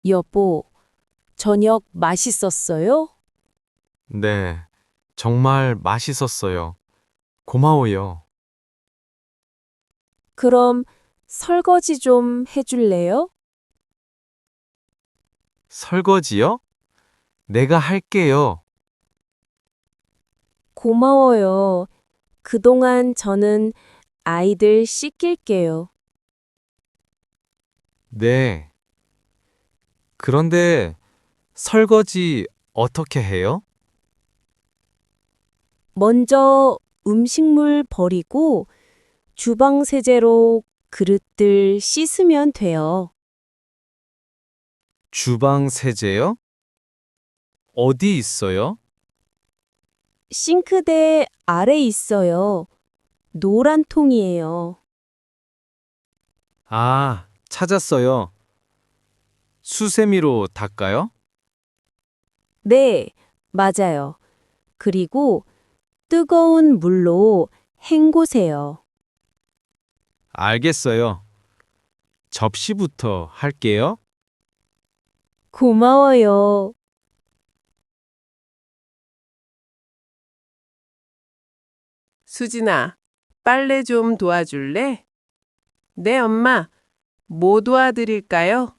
여보, 저녁 맛있었어요? 네, 정말 맛있었어요. 고마워요. 그럼 설거지 좀 해줄래요? 설거지요? 내가 할게요. 고마워요. 그동안 저는 아이들 씻길게요. 네. 그런데 설거지 어떻게 해요? 먼저 음식물 버리고 주방 세제로 그릇들 씻으면 돼요. 주방 세제요? 어디 있어요? 싱크대 아래 있어요. 노란 통이에요. 아, 찾았어요. 수세미로 닦아요? 네, 맞아요. 그리고 뜨거운 물로 헹구세요. 알겠어요. 접시부터 할게요. 고마워요. 수진아, 빨래 좀 도와줄래? 네, 엄마. 뭐 도와드릴까요?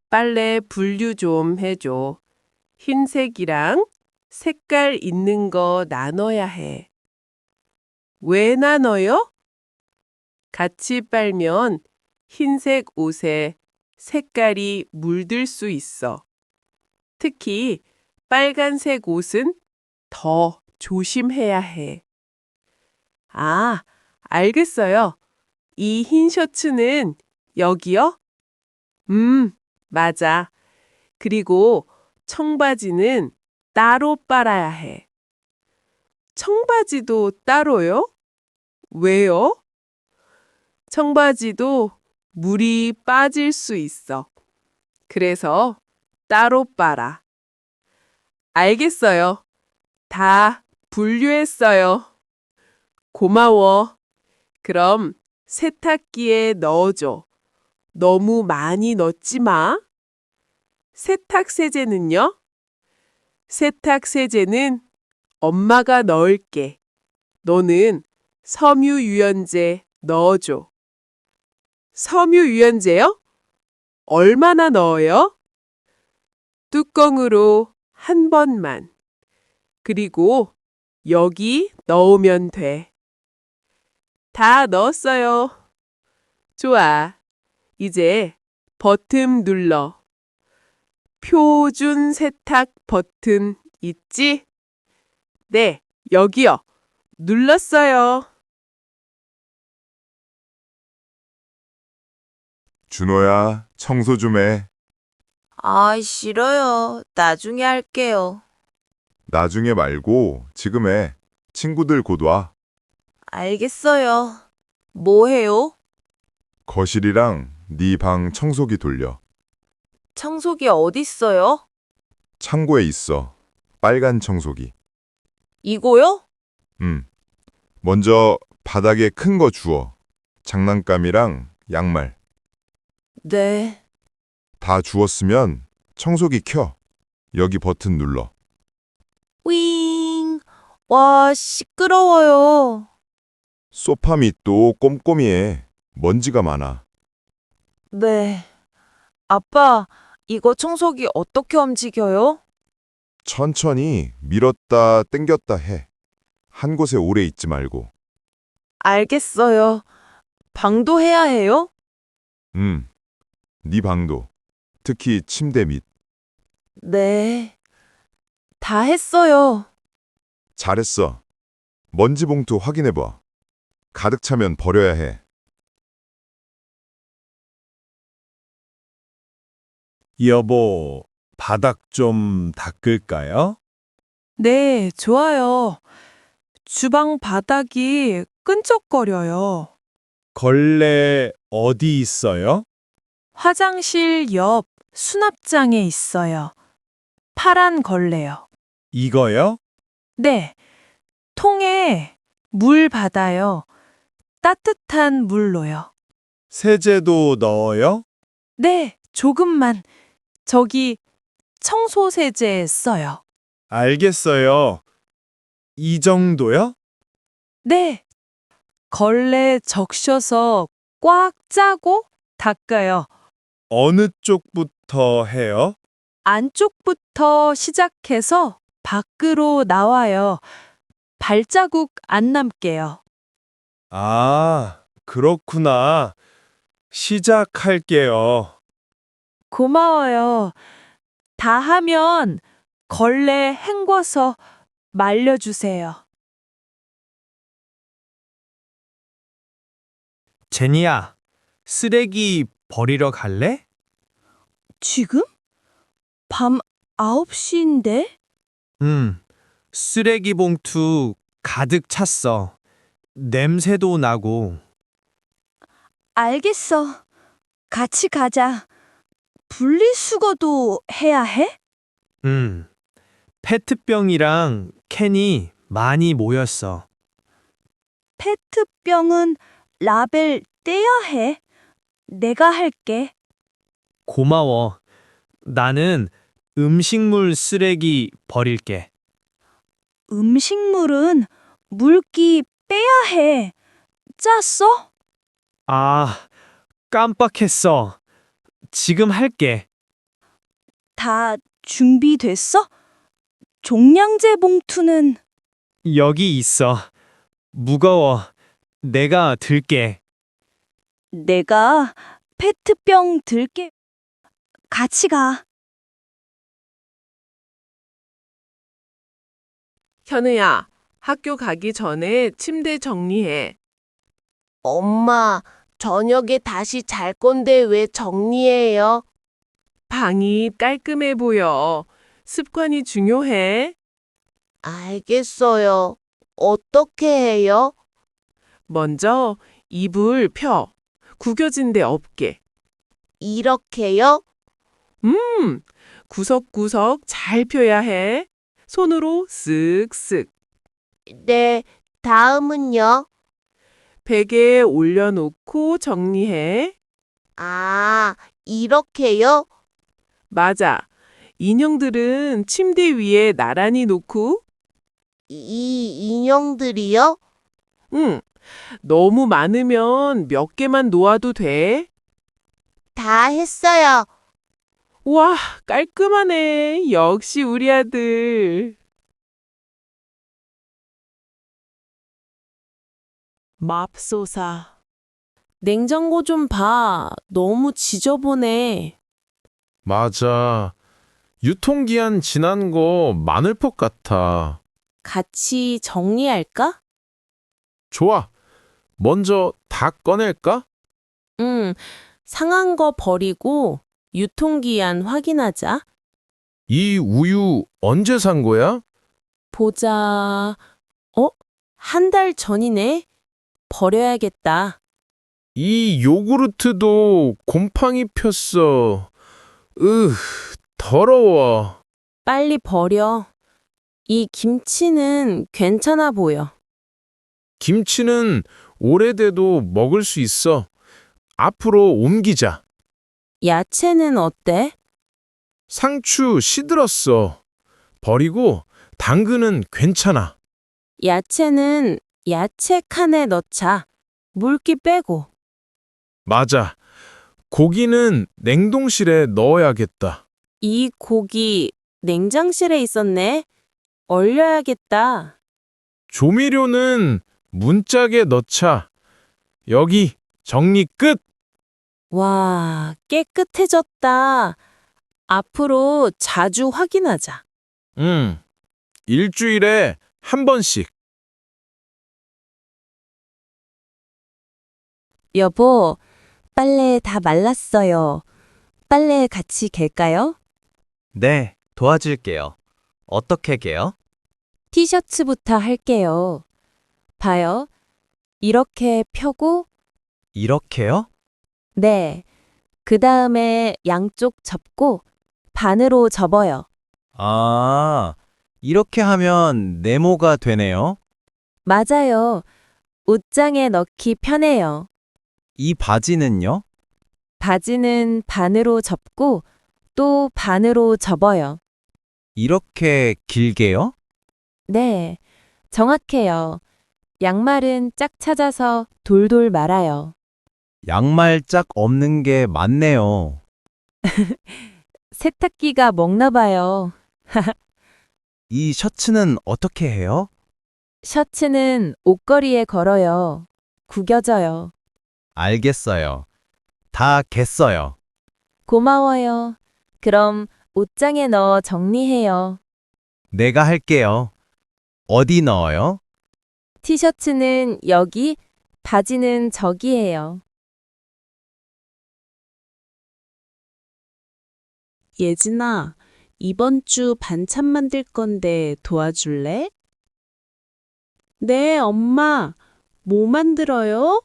빨래 분류 좀 해줘. 흰색이랑 색깔 있는 거 나눠야 해. 왜 나눠요? 같이 빨면 흰색 옷에 색깔이 물들 수 있어. 특히 빨간색 옷은 더 조심해야 해. 아, 알겠어요. 이 흰 셔츠는 여기요? 맞아. 그리고 청바지는 따로 빨아야 해. 청바지도 따로요? 왜요? 청바지도 물이 빠질 수 있어. 그래서 따로 빨아. 알겠어요. 다 분류했어요. 고마워. 그럼 세탁기에 넣어줘. 너무 많이 넣지 마. 세탁세제는요? 세탁세제는 엄마가 넣을게. 너는 섬유유연제 넣어줘. 섬유유연제요? 얼마나 넣어요? 뚜껑으로 한 번만. 그리고 여기 넣으면 돼. 다 넣었어요. 좋아. 이제 버튼 눌러. 표준 세탁 버튼 있지? 네, 여기요. 눌렀어요. 준호야, 청소 좀 해. 아, 싫어요. 나중에 할게요. 나중에 말고 지금 해. 친구들 곧 와. 알겠어요. 뭐 해요? 거실이랑 네 방 청소기 돌려. 청소기 어딨어요? 창고에 있어. 빨간 청소기. 이거요? 먼저 바닥에 큰 거 주워. 장난감이랑 양말. 네. 다 주웠으면 청소기 켜. 여기 버튼 눌러. 윙. 와, 시끄러워요. 소파 밑도 꼼꼼히해. 먼지가 많아. 네. 아빠, 이거 청소기 어떻게 움직여요? 천천히 밀었다 당겼다 해. 한 곳에 오래 있지 말고. 알겠어요. 방도 해야 해요? 네 방도. 특히 침대 밑. 네. 다 했어요. 잘했어. 먼지 봉투 확인해봐. 가득 차면 버려야 해. 여보, 바닥 좀 닦을까요? 네, 좋아요. 주방 바닥이 끈적거려요. 걸레 어디 있어요? 화장실 옆 수납장에 있어요. 파란 걸레요. 이거요? 네, 통에 물 받아요. 따뜻한 물로요. 세제도 넣어요? 네, 조금만. 저기 청소 세제 써요. 알겠어요. 이 정도요? 네. 걸레 적셔서 꽉 짜고 닦아요. 어느 쪽부터 해요? 안쪽부터 시작해서 밖으로 나와요. 발자국 안 남게요. 아, 그렇구나. 시작할게요. 고마워요. 다 하면 걸레 헹궈서 말려주세요. 제니야, 쓰레기 버리러 갈래? 지금? 밤 9시인데? 쓰레기 봉투 가득 찼어. 냄새도 나고. 알겠어. 같이 가자. 분리수거도 해야 해? 페트병이랑 캔이 많이 모였어. 페트병은 라벨 떼야 해. 내가 할게. 고마워. 나는 음식물 쓰레기 버릴게. 음식물은 물기 빼야 해. 짰어? 아, 깜빡했어. 지금 할게. 다 준비됐어? 종량제 봉투는 여기 있어. 무거워. 내가 들게. 내가 페트병 들게. 같이 가. 현우야, 학교 가기 전에 침대 정리해. 엄마, 저녁에 다시 잘 건데 왜 정리해요? 방이 깔끔해 보여. 습관이 중요해. 알겠어요. 어떻게 해요? 먼저 이불 펴. 구겨진 데 없게. 이렇게요? 구석구석 잘 펴야 해. 손으로 쓱쓱. 네, 다음은요? 베개에 올려놓고 정리해. 아, 이렇게요? 맞아. 인형들은 침대 위에 나란히 놓고, 이 인형들이요? 응. 너무 많으면 몇 개만 놓아도 돼. 다 했어요. 와, 깔끔하네. 역시 우리 아들. 맙소사. 냉장고 좀 봐. 너무 지저분해. 맞아. 유통기한 지난 거 많을 것 같아. 같이 정리할까? 좋아. 먼저 다 꺼낼까? 응. 상한 거 버리고 유통기한 확인하자. 이 우유 언제 산 거야? 보자. 한 달 전이네. 버려야겠다. 이 요구르트도 곰팡이 폈어. 더러워. 빨리 버려. 이 김치는 괜찮아 보여. 김치는 오래돼도 먹을 수 있어. 앞으로 옮기자. 야채는 어때? 상추 시들었어. 버리고 당근은 괜찮아. 야채는 야채 칸에 넣자. 물기 빼고. 맞아. 고기는 냉동실에 넣어야겠다. 이 고기 냉장실에 있었네. 얼려야겠다. 조미료는 문짝에 넣자. 여기 정리 끝! 와, 깨끗해졌다. 앞으로 자주 확인하자. 일주일에 한 번씩. 여보, 빨래 다 말랐어요. 빨래 같이 갤까요? 네, 도와줄게요. 어떻게 개요? 티셔츠부터 할게요. 봐요. 이렇게 펴고, 이렇게요? 네. 그 다음에 양쪽 접고 반으로 접어요. 아, 이렇게 하면 네모가 되네요. 맞아요. 옷장에 넣기 편해요. 이 바지는요? 바지는 반으로 접고 또 반으로 접어요. 이렇게 길게요? 네, 정확해요. 양말은 짝 찾아서 돌돌 말아요. 양말 짝 없는 게 많네요. 세탁기가 먹나 봐요. 이 셔츠는 어떻게 해요? 셔츠는 옷걸이에 걸어요. 구겨져요. 알겠어요. 다 겠어요. 고마워요. 그럼 옷장에 넣어 정리해요. 내가 할게요. 어디 넣어요? 티셔츠는 여기, 바지는 저기예요. 예진아, 이번 주 반찬 만들 건데 도와줄래? 네, 엄마. 뭐 만들어요?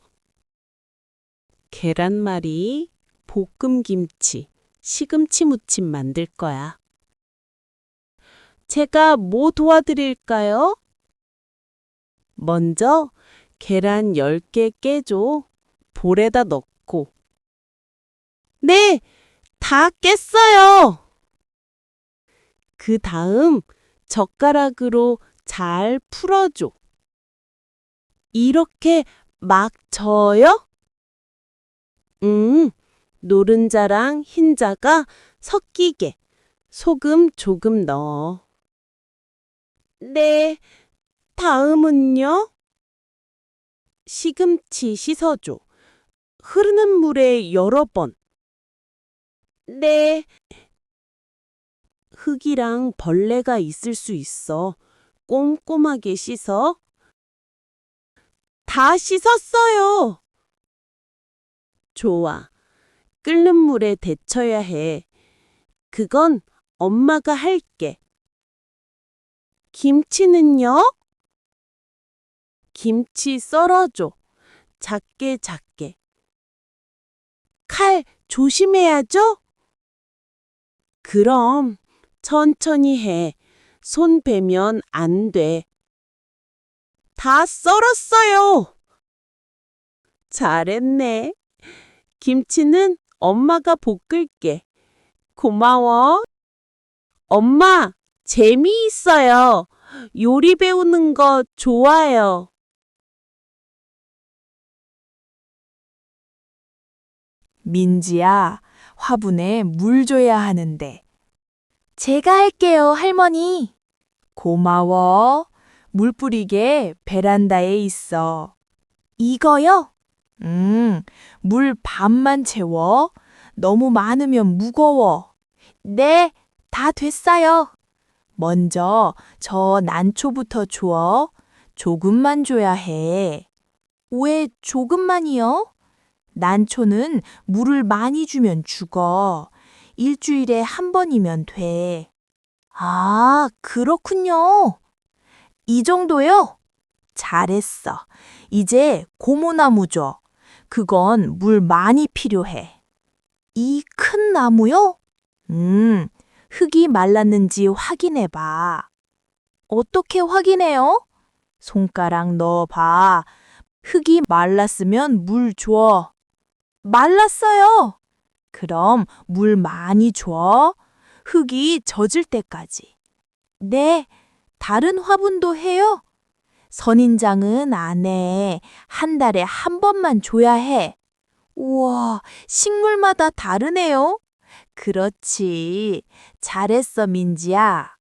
계란말이, 볶음김치, 시금치 무침 만들 거야. 제가 뭐 도와드릴까요? 먼저 계란 10개 깨줘. 볼에다 넣고. 네, 다 깼어요. 그 다음 젓가락으로 잘 풀어줘. 이렇게 막 저어요? 노른자랑 흰자가 섞이게 소금 조금 넣어. 네, 다음은요? 시금치 씻어줘. 흐르는 물에 여러 번. 네. 흙이랑 벌레가 있을 수 있어. 꼼꼼하게 씻어. 다 씻었어요. 좋아. 끓는 물에 데쳐야 해. 그건 엄마가 할게. 김치는요? 김치 썰어줘. 작게 작게. 칼 조심해야죠? 그럼 천천히 해. 손 베면 안 돼. 다 썰었어요. 잘했네. 김치는 엄마가 볶을게. 고마워. 엄마, 재미있어요. 요리 배우는 거 좋아요. 민지야, 화분에 물 줘야 하는데. 제가 할게요, 할머니. 고마워. 물 뿌리게 베란다에 있어. 이거요? 물 반만 채워. 너무 많으면 무거워. 네, 다 됐어요. 먼저 저 난초부터 줘. 조금만 줘야 해. 왜 조금만이요? 난초는 물을 많이 주면 죽어. 일주일에 한 번이면 돼. 아, 그렇군요. 이 정도요? 잘했어. 이제 고무나무 줘. 그건 물 많이 필요해. 이 큰 나무요? 흙이 말랐는지 확인해 봐. 어떻게 확인해요? 손가락 넣어봐. 흙이 말랐으면 물 줘. 말랐어요. 그럼 물 많이 줘. 흙이 젖을 때까지. 네, 다른 화분도 해요? 선인장은 안 해. 한 달에 한 번만 줘야 해. 우와, 식물마다 다르네요. 그렇지. 잘했어, 민지야.